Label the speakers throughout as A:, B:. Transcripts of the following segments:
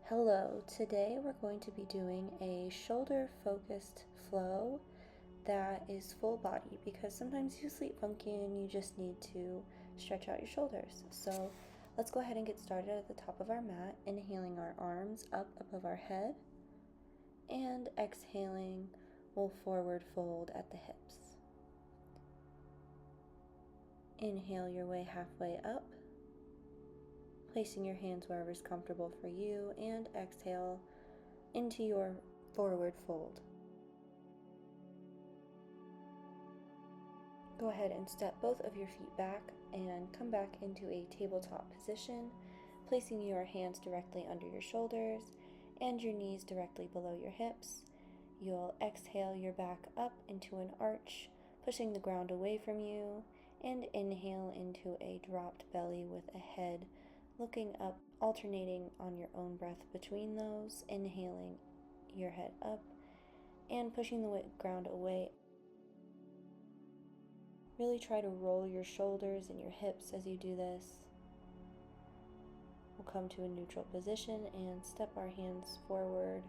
A: Hello, today we're going to be doing a shoulder focused flow that is full body because sometimes you sleep funky and you just need to stretch out your shoulders. So let's go ahead and get started at the top of our mat, inhaling our arms up above our head, and exhaling, we'll forward fold at the hips. Inhale your way halfway up, placing your hands wherever is comfortable for you, and exhale into your forward fold. Go ahead and step both of your feet back and come back into a tabletop position, placing your hands directly under your shoulders and your knees directly below your hips. You'll exhale your back up into an arch, pushing the ground away from you, and inhale into a dropped belly with a head looking up, alternating on your own breath between those, inhaling your head up and pushing the ground away. Really try to roll your shoulders and your hips as you do this. We'll come to a neutral position and step our hands forward,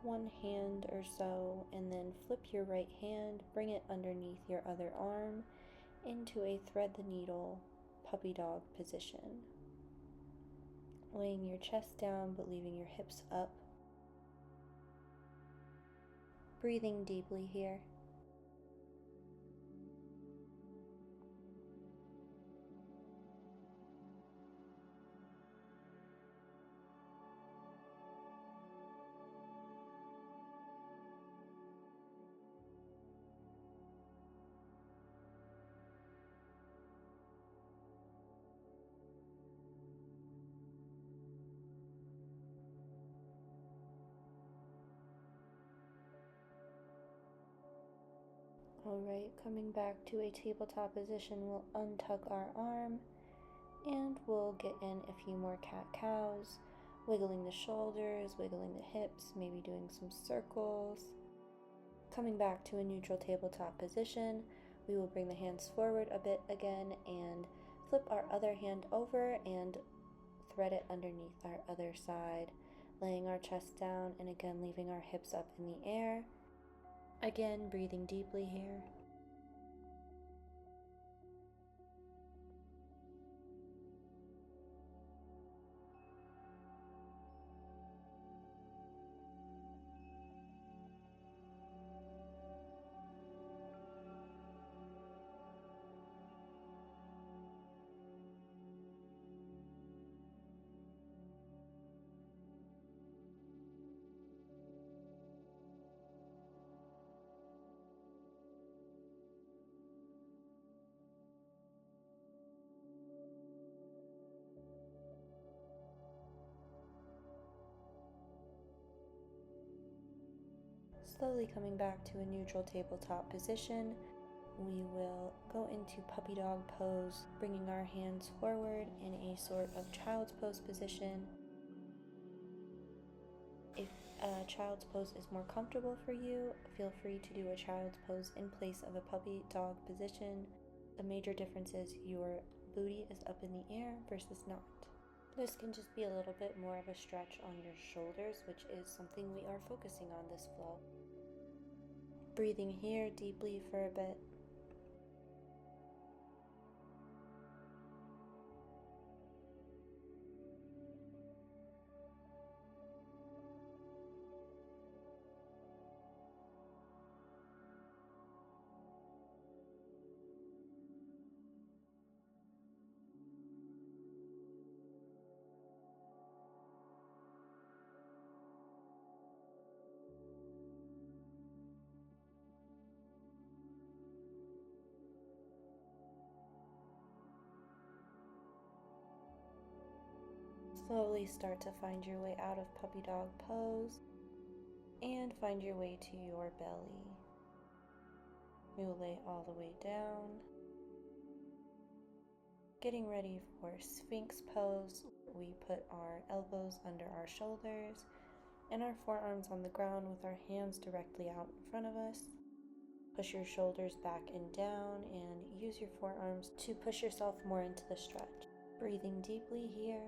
A: one hand or so, and then flip your right hand, bring it underneath your other arm into a thread the needle puppy dog position. Laying your chest down but leaving your hips up. Breathing deeply here. Alright, coming back to a tabletop position, we'll untuck our arm and we'll get in a few more cat-cows, wiggling the shoulders, wiggling the hips, maybe doing some circles. Coming back to a neutral tabletop position, we will bring the hands forward a bit again and flip our other hand over and thread it underneath our other side, laying our chest down and again leaving our hips up in the air. Again, breathing deeply here. Slowly coming back to a neutral tabletop position, we will go into puppy dog pose, bringing our hands forward in a sort of child's pose position. If a child's pose is more comfortable for you, feel free to do a child's pose in place of a puppy dog position. The major difference is your booty is up in the air versus not. This can just be a little bit more of a stretch on your shoulders, which is something we are focusing on this flow. Breathing here deeply for a bit. Slowly start to find your way out of puppy dog pose and find your way to your belly. We will lay all the way down. Getting ready for sphinx pose, we put our elbows under our shoulders and our forearms on the ground with our hands directly out in front of us. Push your shoulders back and down and use your forearms to push yourself more into the stretch. Breathing deeply here.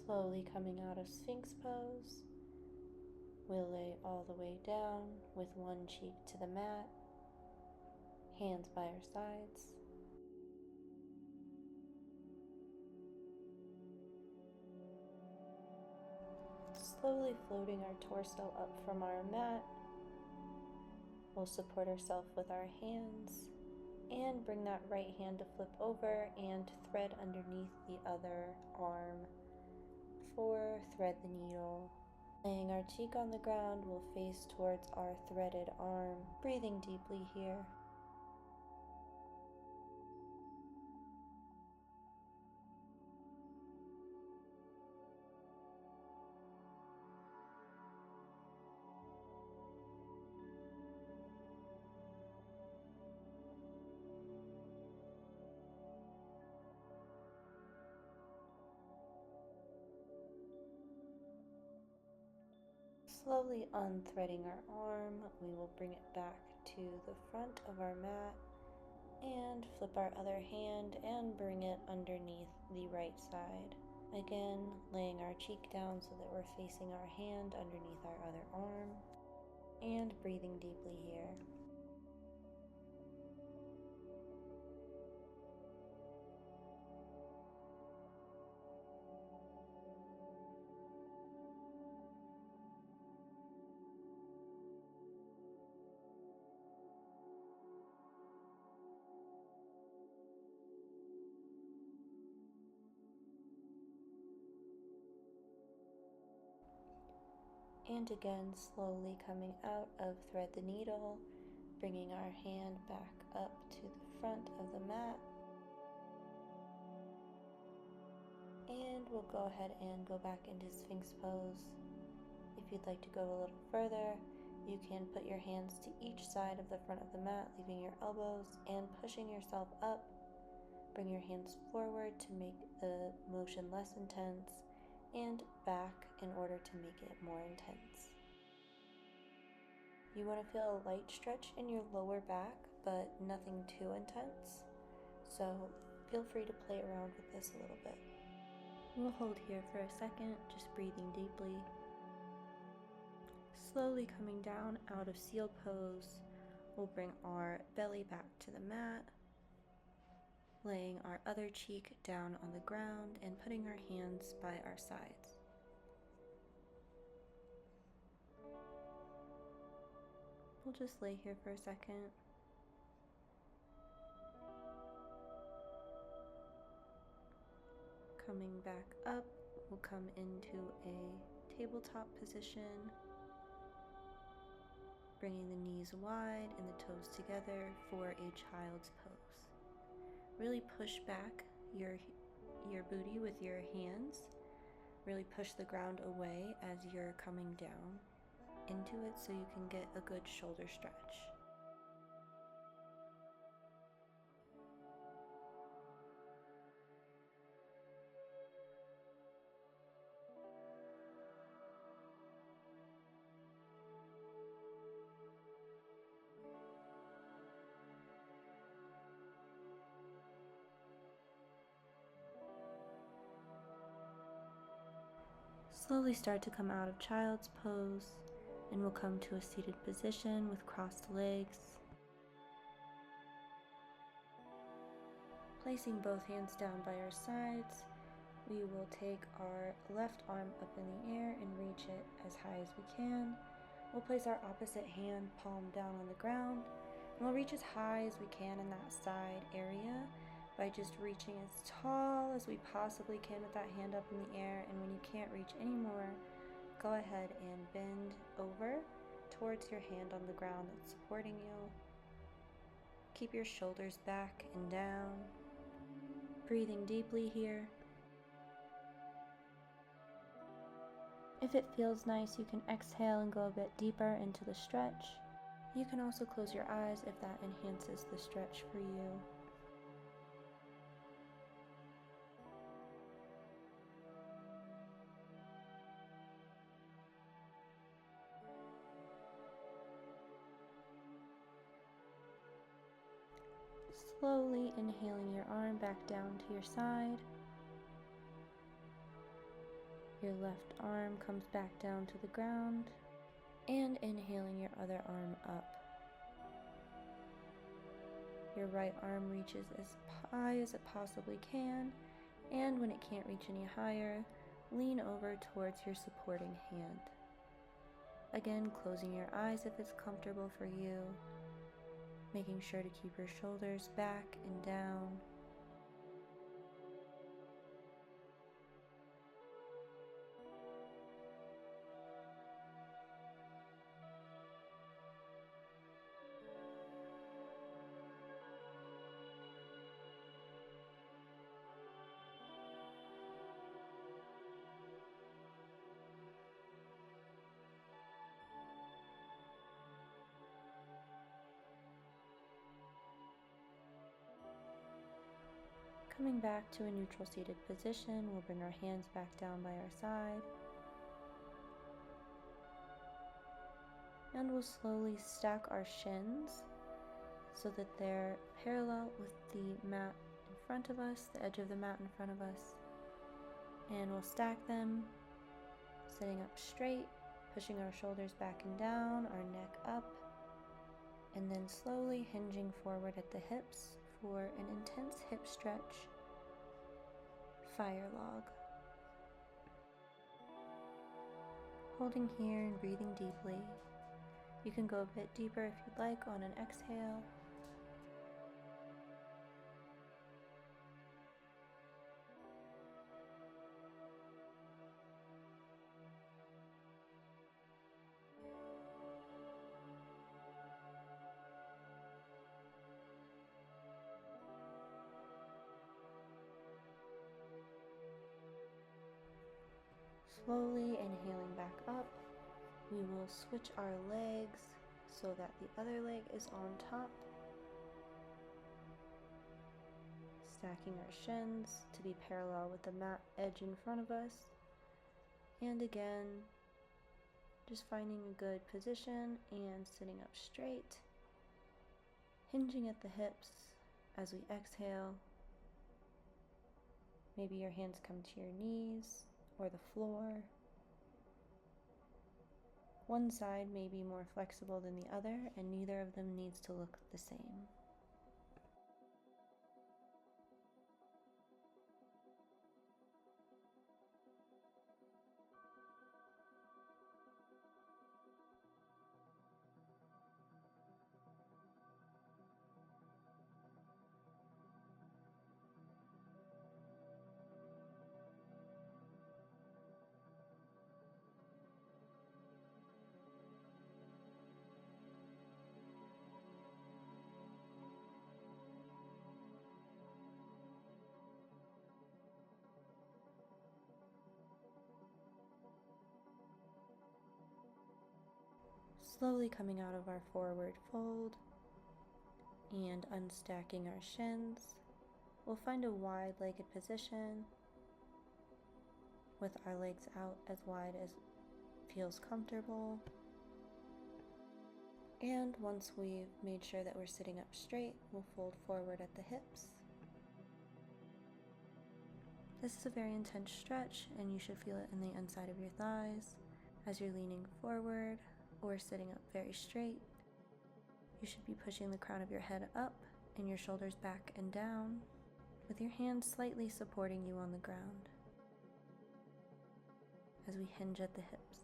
A: Slowly coming out of Sphinx pose, we'll lay all the way down with one cheek to the mat, hands by our sides. Slowly floating our torso up from our mat, we'll support ourselves with our hands and bring that right hand to flip over and thread underneath the other arm. 4, thread the needle. Laying our cheek on the ground, we'll face towards our threaded arm, breathing deeply here. Slowly unthreading our arm, we will bring it back to the front of our mat and flip our other hand and bring it underneath the right side. Again, laying our cheek down so that we're facing our hand underneath our other arm and breathing deeply here. And again, slowly coming out of thread the needle, bringing our hand back up to the front of the mat. And we'll go ahead and go back into Sphinx pose. If you'd like to go a little further, you can put your hands to each side of the front of the mat, leaving your elbows and pushing yourself up. Bring your hands forward to make the motion less intense, and back in order to make it more intense. You want to feel a light stretch in your lower back, but nothing too intense. So feel free to play around with this a little bit. We'll hold here for a second, just breathing deeply. Slowly coming down out of seal pose, we'll bring our belly back to the mat, laying our other cheek down on the ground and putting our hands by our sides. We'll just lay here for a second. Coming back up, we'll come into a tabletop position, bringing the knees wide and the toes together for a child's pose. Really push back your booty with your hands. Really push the ground away as you're coming down into it so you can get a good shoulder stretch. Slowly start to come out of child's pose, and we'll come to a seated position with crossed legs. Placing both hands down by our sides, we will take our left arm up in the air and reach it as high as we can. We'll place our opposite hand palm down on the ground, and we'll reach as high as we can in that side area by just reaching as tall as we possibly can with that hand up in the air. And when you can't reach anymore, go ahead and bend over towards your hand on the ground that's supporting you. Keep your shoulders back and down. Breathing deeply here. If it feels nice, you can exhale and go a bit deeper into the stretch. You can also close your eyes if that enhances the stretch for you. Slowly inhaling your arm back down to your side. Your left arm comes back down to the ground, and inhaling your other arm up. Your right arm reaches as high as it possibly can, and when it can't reach any higher, lean over towards your supporting hand. Again, closing your eyes if it's comfortable for you, making sure to keep your shoulders back and down. Coming back to a neutral seated position, we'll bring our hands back down by our side. And we'll slowly stack our shins so that they're parallel with the mat in front of us, the edge of the mat in front of us. And we'll stack them, sitting up straight, pushing our shoulders back and down, our neck up, and then slowly hinging forward at the hips for an intense hip stretch, firelog. Holding here and breathing deeply. You can go a bit deeper if you'd like on an exhale. Slowly inhaling back up, we will switch our legs so that the other leg is on top, stacking our shins to be parallel with the mat edge in front of us. And again, just finding a good position and sitting up straight, hinging at the hips as we exhale. Maybe your hands come to your knees or the floor. One side may be more flexible than the other, and neither of them needs to look the same. Slowly coming out of our forward fold and unstacking our shins, we'll find a wide-legged position with our legs out as wide as feels comfortable. And once we've made sure that we're sitting up straight, we'll fold forward at the hips. This is a very intense stretch, and you should feel it in the inside of your thighs as you're leaning forward or sitting up very straight. You should be pushing the crown of your head up and your shoulders back and down, with your hands slightly supporting you on the ground as we hinge at the hips.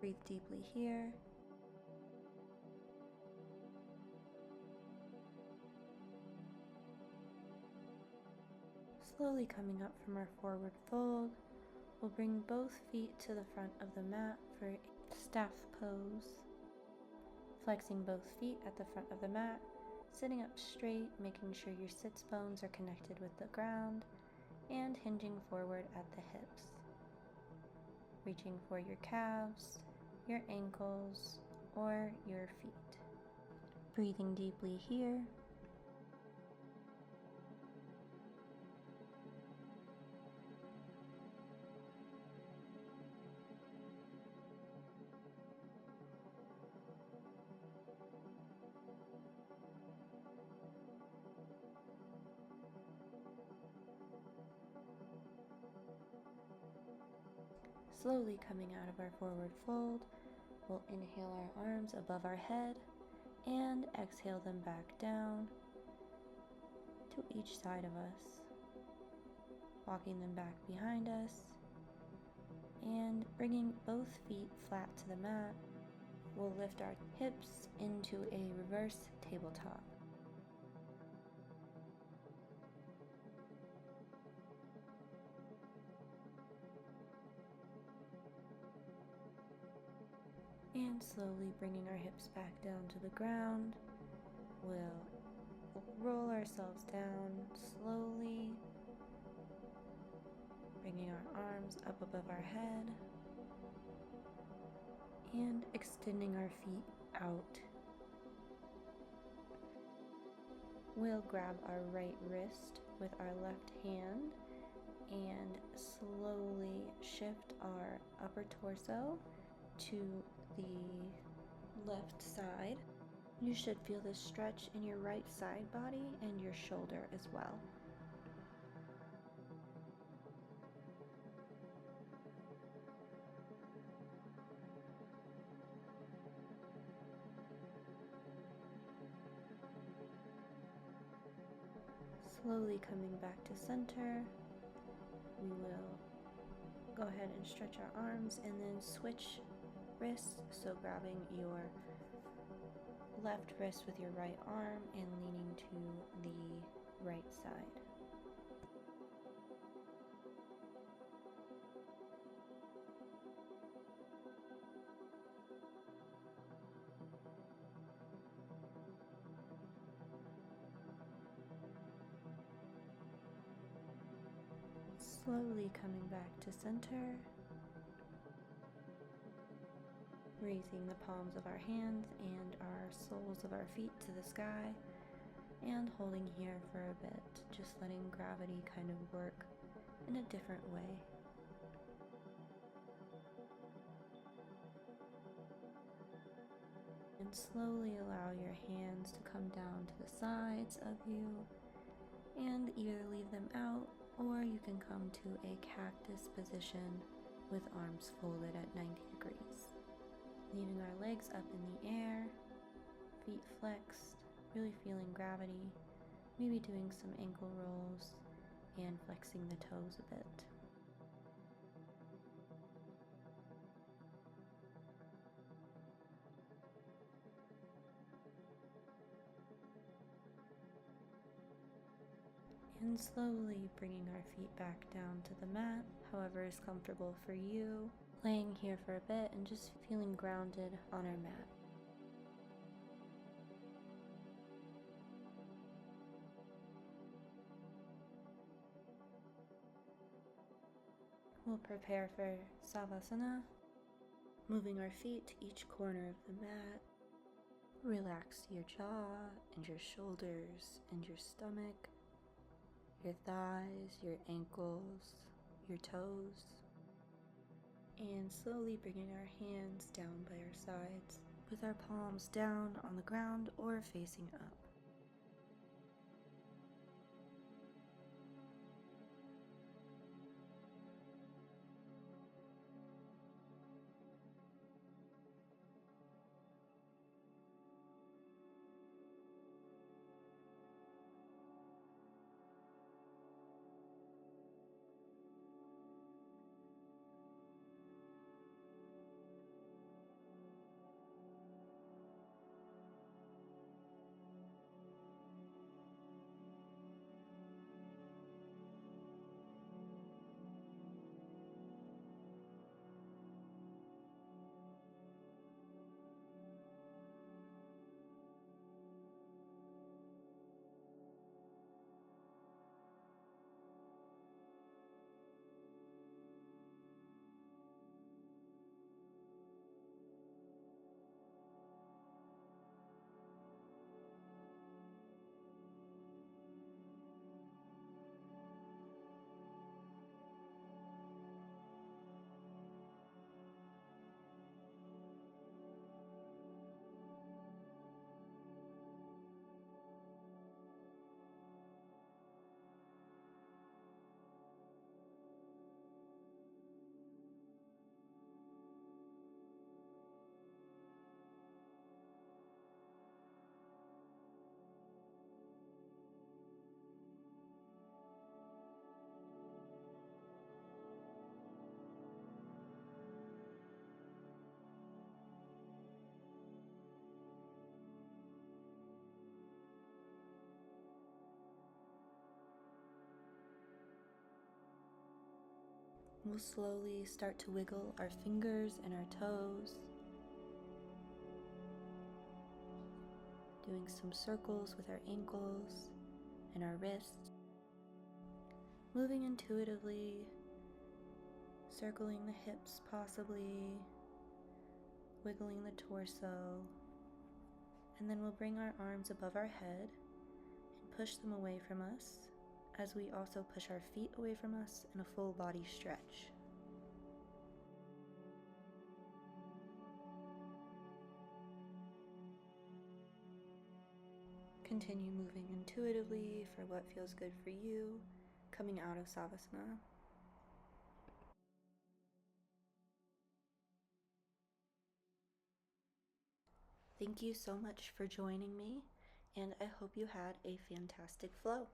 A: Breathe deeply here. Slowly coming up from our forward fold, we'll bring both feet to the front of the mat for staff pose. Flexing both feet at the front of the mat, sitting up straight, making sure your sits bones are connected with the ground, and hinging forward at the hips. Reaching for your calves, your ankles, or your feet. Breathing deeply here. Slowly coming out of our forward fold, we'll inhale our arms above our head and exhale them back down to each side of us, walking them back behind us and bringing both feet flat to the mat. We'll lift our hips into a reverse tabletop. And slowly bringing our hips back down to the ground, we'll roll ourselves down slowly, bringing our arms up above our head and extending our feet out. We'll grab our right wrist with our left hand and slowly shift our upper torso to the left side. You should feel this stretch in your right side body and your shoulder as well. Slowly coming back to center, we will go ahead and stretch our arms and then switch wrists, so grabbing your left wrist with your right arm and leaning to the right side. Slowly coming back to center, raising the palms of our hands and our soles of our feet to the sky, and holding here for a bit, just letting gravity kind of work in a different way. And slowly allow your hands to come down to the sides of you and either leave them out, or you can come to a cactus position with arms folded at 90 degrees. Leaving our legs up in the air, feet flexed, really feeling gravity, maybe doing some ankle rolls and flexing the toes a bit. And slowly bringing our feet back down to the mat, however is comfortable for you. Laying here for a bit and just feeling grounded on our mat. We'll prepare for savasana, moving our feet to each corner of the mat. Relax your jaw and your shoulders and your stomach, your thighs, your ankles, your toes, and slowly bringing our hands down by our sides with our palms down on the ground or facing up. We'll slowly start to wiggle our fingers and our toes, doing some circles with our ankles and our wrists, moving intuitively, circling the hips possibly, wiggling the torso, and then we'll bring our arms above our head and push them away from us as we also push our feet away from us in a full body stretch. Continue moving intuitively for what feels good for you, coming out of savasana. Thank you so much for joining me, and I hope you had a fantastic flow.